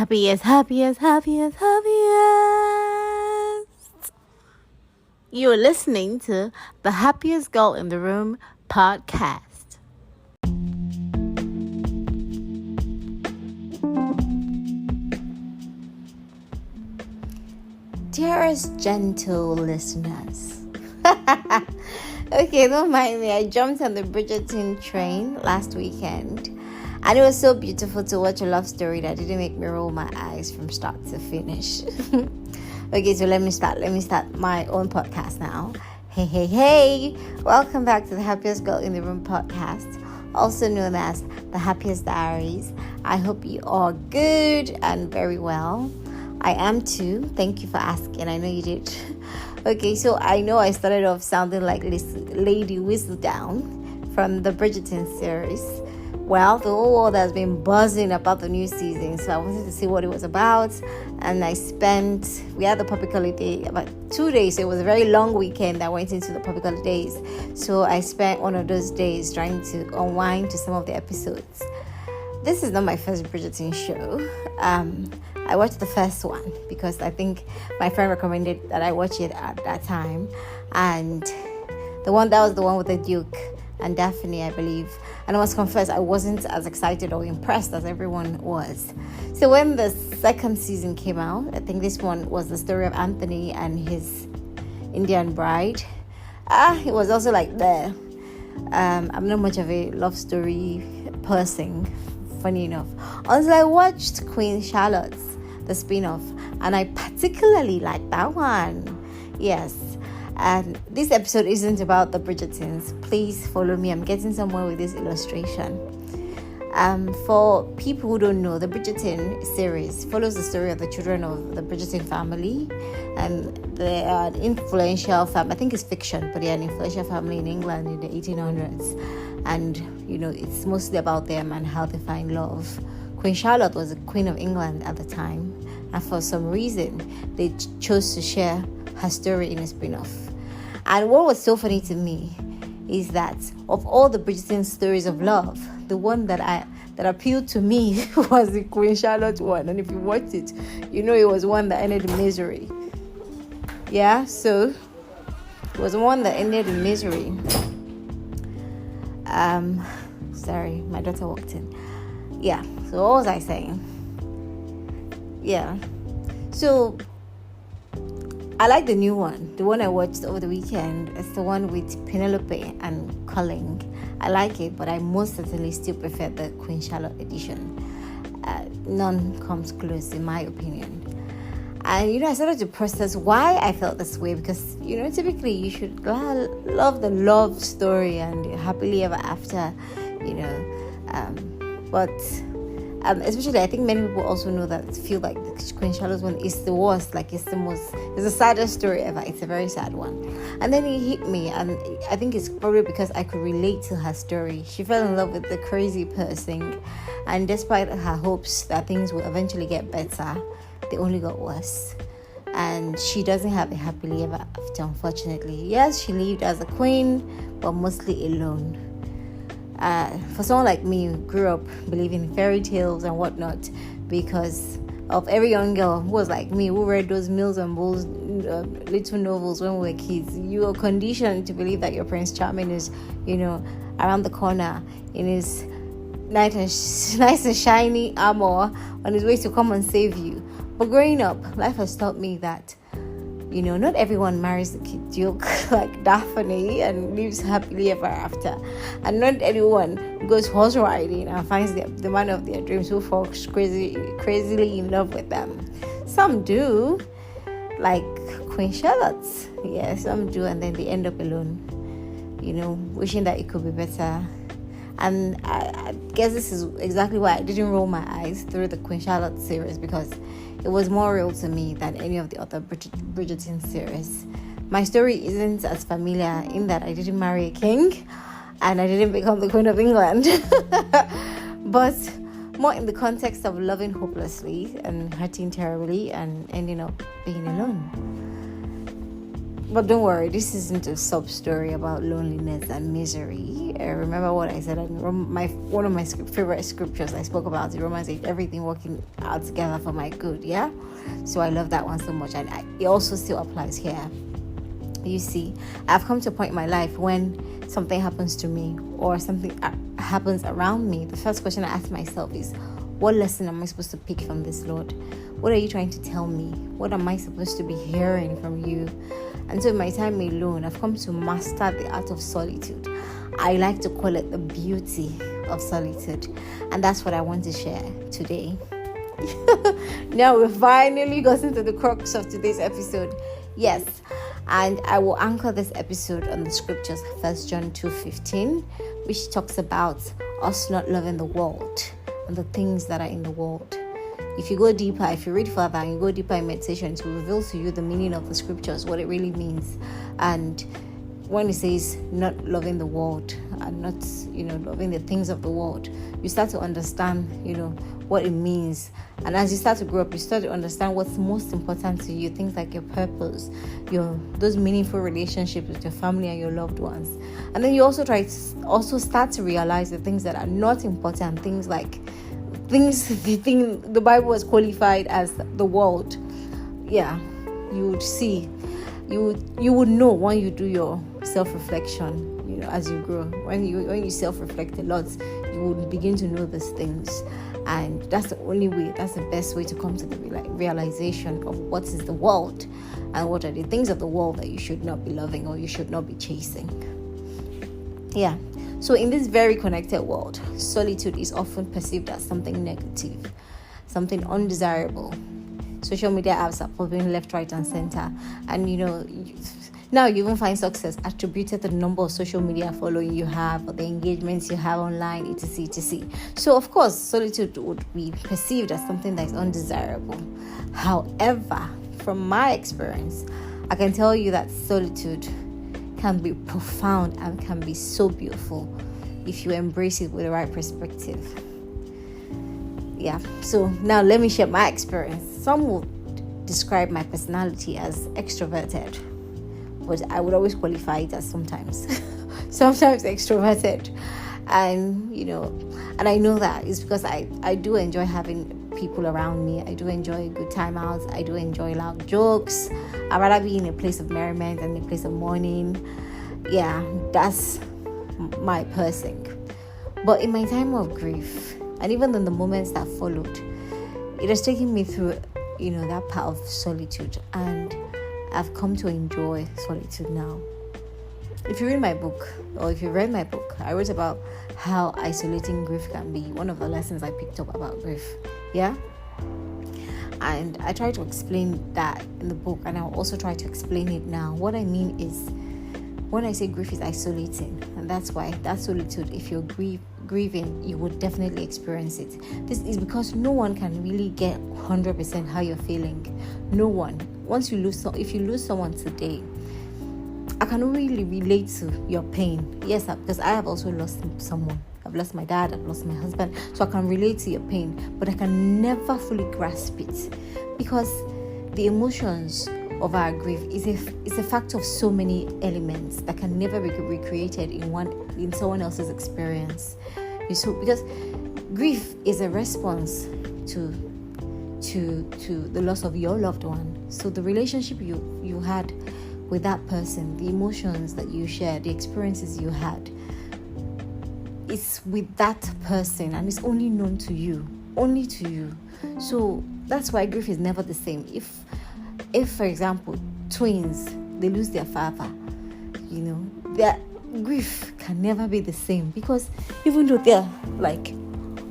Happiest. You're listening to the Happiest Girl in the Room podcast. Dearest gentle listeners. Okay, don't mind me. I jumped on the Bridgerton train last weekend. And it was so beautiful to watch a love story that didn't make me roll my eyes from start to finish. Okay, so let me start my own podcast now. Hey. Welcome back to the Happiest Girl in the Room podcast, also known as the Happiest Diaries. I hope you are good and very well. I am too. Thank you for asking. I know you did. Okay, so I know I started off sounding like Lady Whistledown from the Bridgerton series. Well, the whole world has been buzzing about the new season, so I wanted to see what it was about. And we had the public holiday about 2 days, so it was a very long weekend that went into the public holidays. So I spent one of those days trying to unwind to some of the episodes. This is not my first Bridgerton show. I watched the first one because I think my friend recommended that I watch it at that time. And that was the one with the Duke and Daphne, I believe. And I must confess, I wasn't as excited or impressed as everyone was. So when the second season came out, I think this one was the story of Anthony and his Indian bride. It was also like I'm not much of a love story person, funny enough, until I watched Queen Charlotte's, the spin-off, and I particularly liked that one. Yes. And this episode isn't about the Bridgertons. Please follow me. I'm getting somewhere with this illustration. For people who don't know, the Bridgerton series follows the story of the children of the Bridgerton family. And they are an influential family. I think it's fiction, but they're an influential family in England in the 1800s. And, it's mostly about them and how they find love. Queen Charlotte was the Queen of England at the time. And for some reason, they chose to share her story in a spin-off. And what was so funny to me is that of all the Bridgerton stories of love, the one that appealed to me was the Queen Charlotte one. And if you watched it, it was one that ended in misery. Yeah, so it was one that ended in misery. Sorry, my daughter walked in. Yeah, so what was I saying? Yeah, so I like the new one. The one I watched over the weekend. It's the one with Penelope and Colin. I like it, but I most certainly still prefer the Queen Charlotte edition. None comes close, in my opinion. And, I started to process why I felt this way. Because, typically you should love the love story and happily ever after, but... especially, I think many people also feel like the Queen Charlotte's one is the worst. Like it's the saddest story ever. It's a very sad one. And then it hit me, and I think it's probably because I could relate to her story. She fell in love with the crazy person, and despite her hopes that things will eventually get better, they only got worse. And she doesn't have a happily ever after, unfortunately. Yes, she lived as a queen, but mostly alone. For someone like me who grew up believing in fairy tales and whatnot, because of every young girl who was like me, who read those Mills and Bowles little novels when we were kids, you were conditioned to believe that your Prince Charming is, around the corner in his nice and shiny armor on his way to come and save you. But growing up, life has taught me that not everyone marries the Duke like Daphne and lives happily ever after. And not everyone goes horse riding and finds the man of their dreams who falls crazily in love with them. Some do, like Queen Charlotte. Yeah, some do, and then they end up alone, wishing that it could be better. And I guess this is exactly why I didn't roll my eyes through the Queen Charlotte series, because it was more real to me than any of the other Bridgerton series. My story isn't as familiar in that I didn't marry a king and I didn't become the Queen of England. But more in the context of loving hopelessly and hurting terribly and ending up being alone. But don't worry, this isn't a sub story about loneliness and misery. Remember what I said. One of my favorite scriptures I spoke about in Romans 8, everything working out together for my good. Yeah, so I love that one so much, and it also still applies here. You see, I've come to a point in my life when something happens to me or something happens around me. The first question I ask myself is, what lesson am I supposed to pick from this, Lord? What are you trying to tell me? What am I supposed to be hearing from you? And so in my time alone, I've come to master the art of solitude. I like to call it the beauty of solitude. And that's what I want to share today. Now we've finally gotten to the crux of today's episode. Yes, and I will anchor this episode on the scriptures, 1 John 2:15, which talks about us not loving the world and the things that are in the world. If you go deeper, if you read further and you go deeper in meditation, it will reveal to you the meaning of the scriptures, what it really means. And when it says not loving the world and not, loving the things of the world, you start to understand, what it means. And as you start to grow up, you start to understand what's most important to you, things like your purpose, those meaningful relationships with your family and your loved ones. And then you also start to realize the things that are not important, things like the Bible has qualified as the world. Yeah, you would see, you would know when you do your self-reflection, as you grow. When you self-reflect a lot, you would begin to know these things. And that's the only way, that's the best way to come to the realization of what is the world and what are the things of the world that you should not be loving or you should not be chasing. Yeah. So in this very connected world, solitude is often perceived as something negative, something undesirable. Social media apps are popping left, right, and center. And now you even find success attributed to the number of social media following you have or the engagements you have online, etc, etc. So of course, solitude would be perceived as something that is undesirable. However, from my experience, I can tell you that solitude can be profound and can be so beautiful if you embrace it with the right perspective. Yeah, so now let me share my experience. Some would describe my personality as extroverted, but I would always qualify it as sometimes extroverted. And and I know that it's because I do enjoy having people around me. I do enjoy good time outs. I do enjoy loud jokes. I'd rather be in a place of merriment than a place of mourning. Yeah, that's my person. But in my time of grief, and even in the moments that followed, it has taken me through, that part of solitude, and I've come to enjoy solitude now. If you read my book, or if you read my book, I wrote about how isolating grief can be. One of the lessons I picked up about grief. Yeah? And I try to explain that in the book, and I'll also try to explain it now. What I mean is, when I say grief is isolating, and that's why that solitude, if you're grieving, you would definitely experience it. This is because no one can really get 100% how you're feeling. No one. If you lose someone today, I can really relate to your pain. Yes, because I have also lost someone. I've lost my dad, I've lost my husband, so I can relate to your pain, but I can never fully grasp it, because the emotions of our grief is a factor of so many elements that can never be recreated in someone else's experience. Because grief is a response to the loss of your loved one. So the relationship you had with that person, the emotions that you shared, the experiences you had, it's with that person, and it's only known to you, only to you. So that's why grief is never the same. If for example, twins, they lose their father, their grief can never be the same, because even though they're like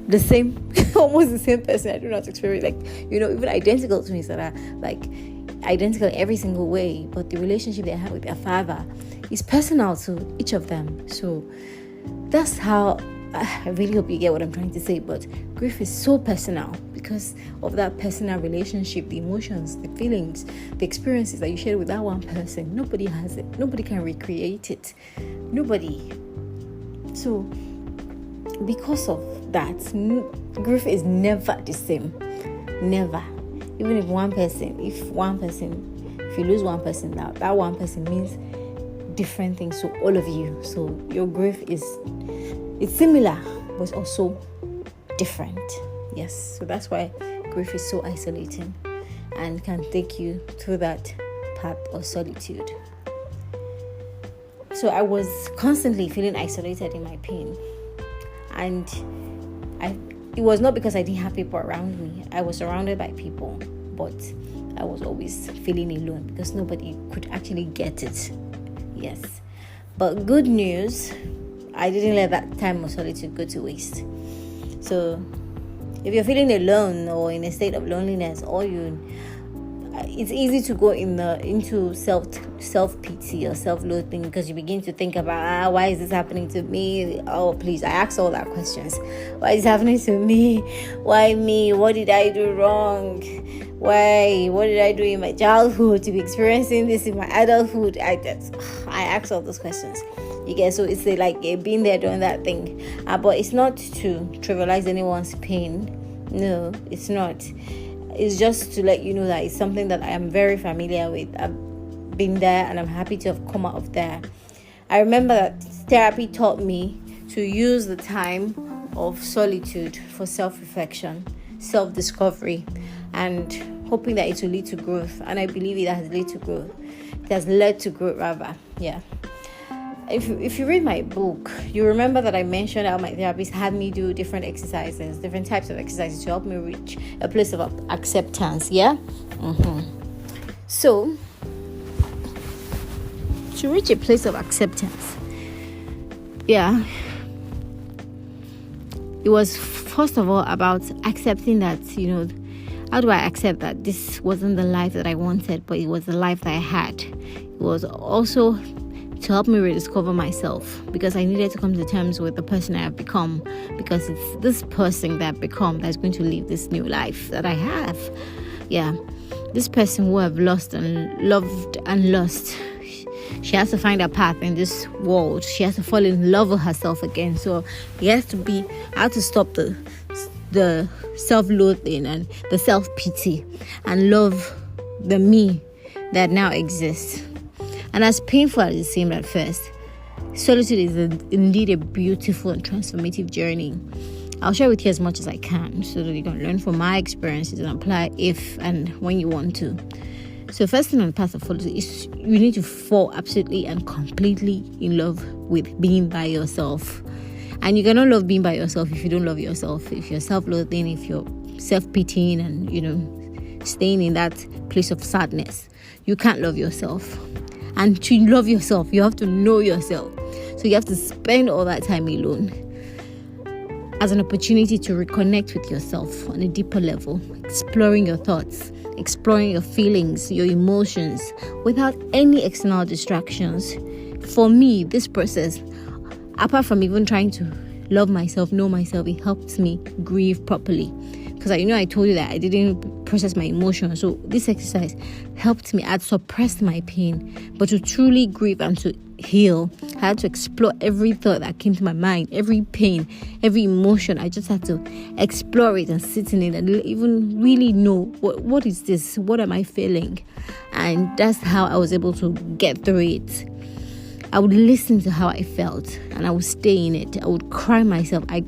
the same, almost the same person, I do not experience even identical twins that are like identical in every single way, but the relationship they have with their father is personal to each of them. So that's how I really hope you get what I'm trying to say. But grief is so personal because of that personal relationship, the emotions, the feelings, the experiences that you share with that one person. Nobody has it. Nobody can recreate it. Nobody. So because of that, grief is never the same. Never. Even if one person if you lose one person, that one person means different things to all of you. So your grief it's similar, but it's also different. Yes, so that's why grief is so isolating and can take you through that path of solitude. So I was constantly feeling isolated in my pain, and it was not because I didn't have people around me. I was surrounded by people, but I was always feeling alone because nobody could actually get it. Yes, but good news, I didn't let that time of solitude go to waste. So if you're feeling alone or in a state of loneliness, it's easy to go into self-pity or self-loathing, because you begin to think about, why is this happening to me? Oh, please, I ask all that questions. Why is this happening to me? Why me? What did I do wrong? Why? What did I do in my childhood to be experiencing this in my adulthood? I ask all those questions. You get, so it's like being there doing that thing. But it's not to trivialize anyone's pain. No, it's not. It's just to let you know that it's something that I am very familiar with. I've been there and I'm happy to have come out of there. I remember that therapy taught me to use the time of solitude for self-reflection, self-discovery, and hoping that it will lead to growth. And I believe it has led to growth. It has led to growth, rather. Yeah. If you read my book, you remember that I mentioned how my therapist had me do different types of exercises to help me reach a place of acceptance. Yeah. So to reach a place of acceptance, yeah, it was first of all about accepting that, how do I accept that this wasn't the life that I wanted, but it was the life that I had. It was also to help me rediscover myself, because I needed to come to terms with the person I have become, because it's this person that I've become that's going to live this new life that I have. Yeah, this person who I've lost and loved and lost, she has to find a path in this world. She has to fall in love with herself again. So I have to stop the self-loathing and the self-pity and love the me that now exists. And as painful as it seemed at first, solitude is indeed a beautiful and transformative journey. I'll share with you as much as I can so that you can learn from my experiences and apply if and when you want to. So first thing on the path of solitude is you need to fall absolutely and completely in love with being by yourself. And you cannot love being by yourself if you don't love yourself. If you're self-loathing, if you're self-pitying and, staying in that place of sadness, you can't love yourself. And to love yourself, you have to know yourself. So you have to spend all that time alone as an opportunity to reconnect with yourself on a deeper level, exploring your thoughts, exploring your feelings, your emotions, without any external distractions. For me, this process, apart from even trying to love myself, know myself, it helped me grieve properly. Because I told you that I didn't process my emotions. So this exercise helped me. I had suppressed my pain. But to truly grieve and to heal, I had to explore every thought that came to my mind, every pain, every emotion. I just had to explore it and sit in it and even really know what is this? What am I feeling? And that's how I was able to get through it. I would listen to how I felt and I would stay in it. I would cry myself. I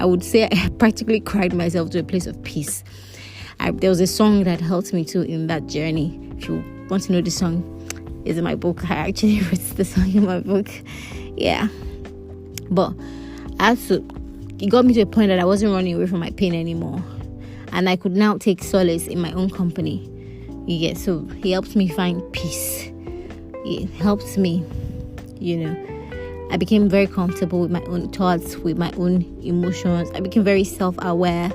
would say I practically cried myself to a place of peace. There was a song that helped me too in that journey. If you want to know the song, it's in my book. I actually wrote the song in my book. Yeah. But it got me to a point that I wasn't running away from my pain anymore. And I could now take solace in my own company. Yeah, so he helped me find peace. It helped me, I became very comfortable with my own thoughts, with my own emotions. I became very self-aware.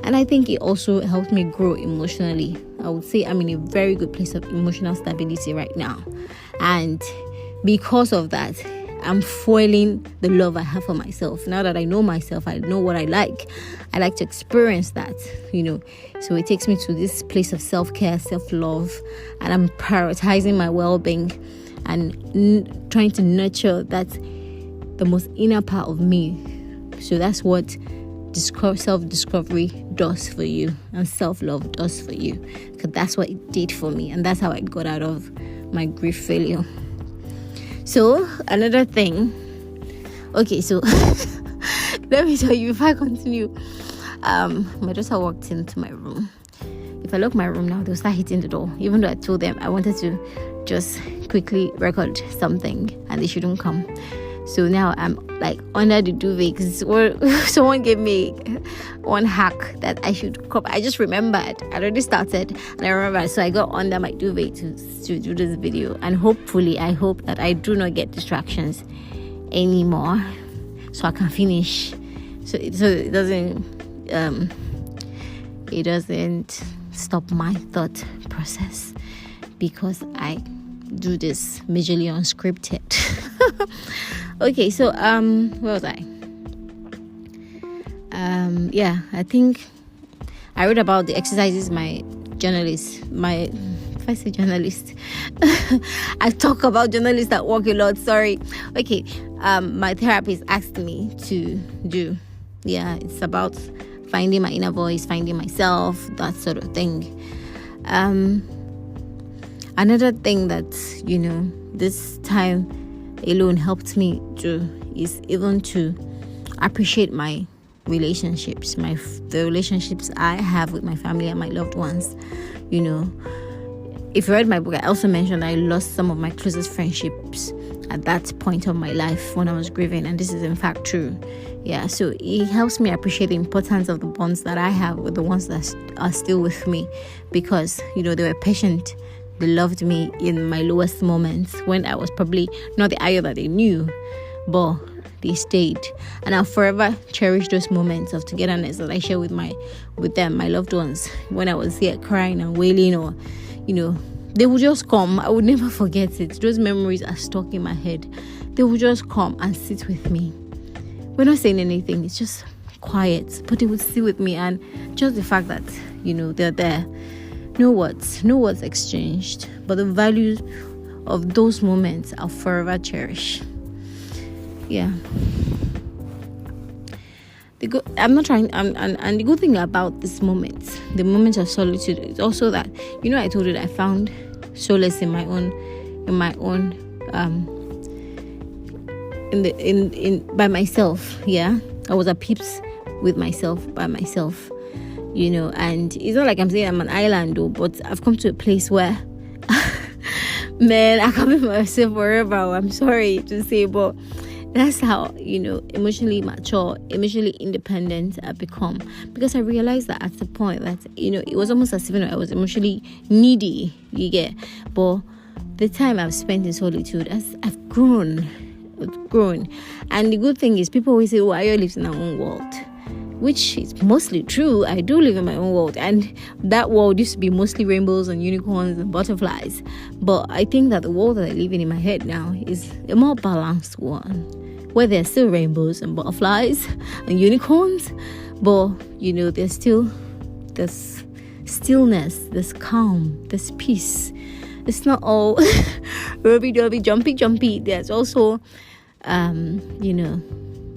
And I think it also helped me grow emotionally. I would say I'm in a very good place of emotional stability right now. And because of that, I'm foiling the love I have for myself. Now that I know myself, I know what I like. I like to experience that, So it takes me to this place of self-care, self-love. And I'm prioritizing my well-being and trying to nurture that the most inner part of me. So that's what self-discovery does for you and self-love does for you, because that's what it did for me, and that's how I got out of my grief failure. So another thing, okay, so let me tell you before I continue. My daughter walked into my room. If I lock my room now, they'll start hitting the door, even though I told them I wanted to just quickly record something and they shouldn't come. So now I'm like under the duvet because someone gave me one hack that I should copy. I just remembered. I already started and I remembered. So I got under my duvet to do this video. And hopefully, I hope that I do not get distractions anymore, so I can finish. So it doesn't stop my thought process, because I do this majorly unscripted. Okay, so where was I? I think I read about the exercises my journalist, if I say journalist, I talk about journalists that work a lot, sorry. Okay, my therapist asked me to do. Yeah, it's about finding my inner voice, finding myself, that sort of thing. Another thing that, this time alone helped me do is even to appreciate my relationships, the relationships I have with my family and my loved ones. If you read my book, I also mentioned I lost some of my closest friendships at that point of my life when I was grieving, and this is in fact true. Yeah, so it helps me appreciate the importance of the bonds that I have with the ones that are still with me, because they were patient. They loved me in my lowest moments when I was probably not the Ayo that they knew, but they stayed. And I'll forever cherish those moments of togetherness that I share with them, my loved ones, when I was here crying and wailing, or they would just come. I would never forget it. Those memories are stuck in my head. They would just come and sit with me. We're not saying anything, it's just quiet, but they would sit with me, and just the fact that they're there. No words exchanged, but the value of those moments I'll forever cherish. Yeah. And the good thing about this moment, the moment of solitude, is also that I told you that I found solace in my own by myself. Yeah, I was at peace with myself by myself. And it's not like I'm saying I'm an island though, but I've come to a place where man, I can't be myself forever. I'm sorry to say, but that's how emotionally mature, emotionally independent I've become, because I realized that at the point that it was almost as if I was emotionally needy, you get. But the time I've spent in solitude, as I've grown. And the good thing is, people always say, "Oh, Ayo lives in our own world," which is mostly true. I do live in my own world, and that world used to be mostly rainbows and unicorns and butterflies. But I think that the world that I live in my head now is a more balanced one, where there's still rainbows and butterflies and unicorns, but there's still this stillness, this calm, this peace. It's not all ruby-dubby, jumpy. There's also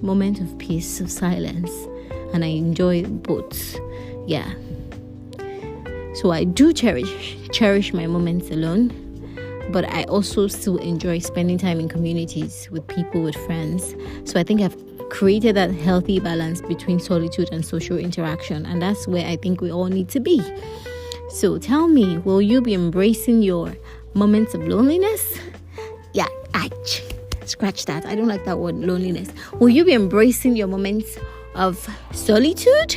moment of peace, of silence, and I enjoy both. Yeah. So I do cherish my moments alone, but I also still enjoy spending time in communities with people, with friends. So I think I've created that healthy balance between solitude and social interaction, and that's where I think we all need to be. So tell me, will you be embracing your moments of loneliness? Yeah, scratch that. I don't like that word, loneliness. Will you be embracing your moments of solitude?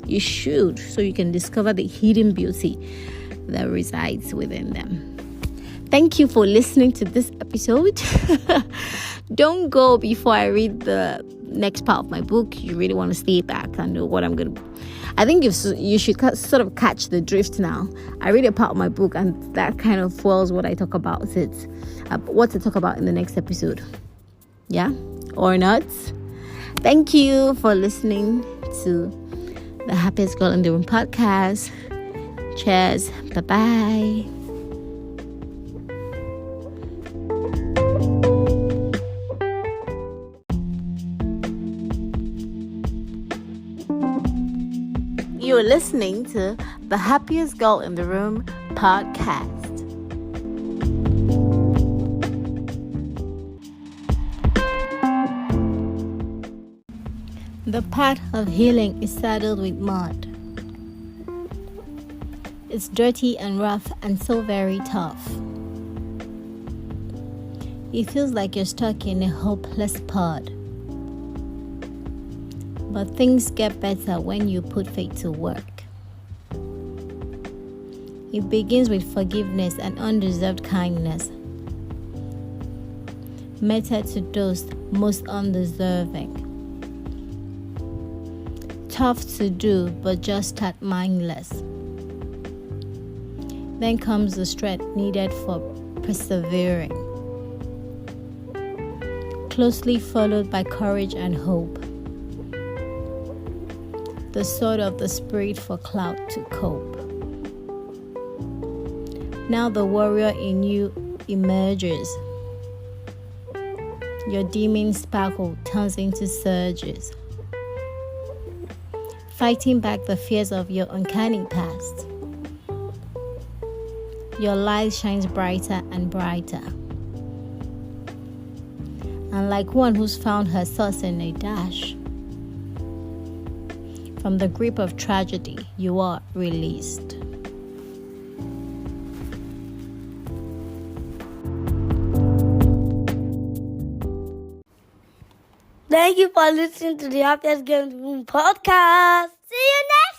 You should, so you can discover the hidden beauty that resides within them. Thank you for listening to this episode. Don't go before I read the next part of my book. You really want to stay back and know what I'm going to... I think you should sort of catch the drift now. I read a part of my book, and that kind of foils what I talk about what to talk about in the next episode. Yeah? Or not? Thank you for listening to the Happiest Girl in the Room podcast. Cheers. Bye-bye. You're listening to the Happiest Girl in the Room podcast. The path of healing is saddled with mud. It's dirty and rough and so very tough. It feels like you're stuck in a hopeless pod. But things get better when you put faith to work. It begins with forgiveness and undeserved kindness, meted to those most undeserving. Tough to do, but just that mindless. Then comes the strength needed for persevering, closely followed by courage and hope. The sword of the spirit for clout to cope. Now the warrior in you emerges. Your dimming sparkle turns into surges, fighting back the fears of your uncanny past. Your light shines brighter and brighter. And like one who's found her source in a dash, from the grip of tragedy, you are released. Thank you for listening to the Happiest Girl in the Room podcast. See you next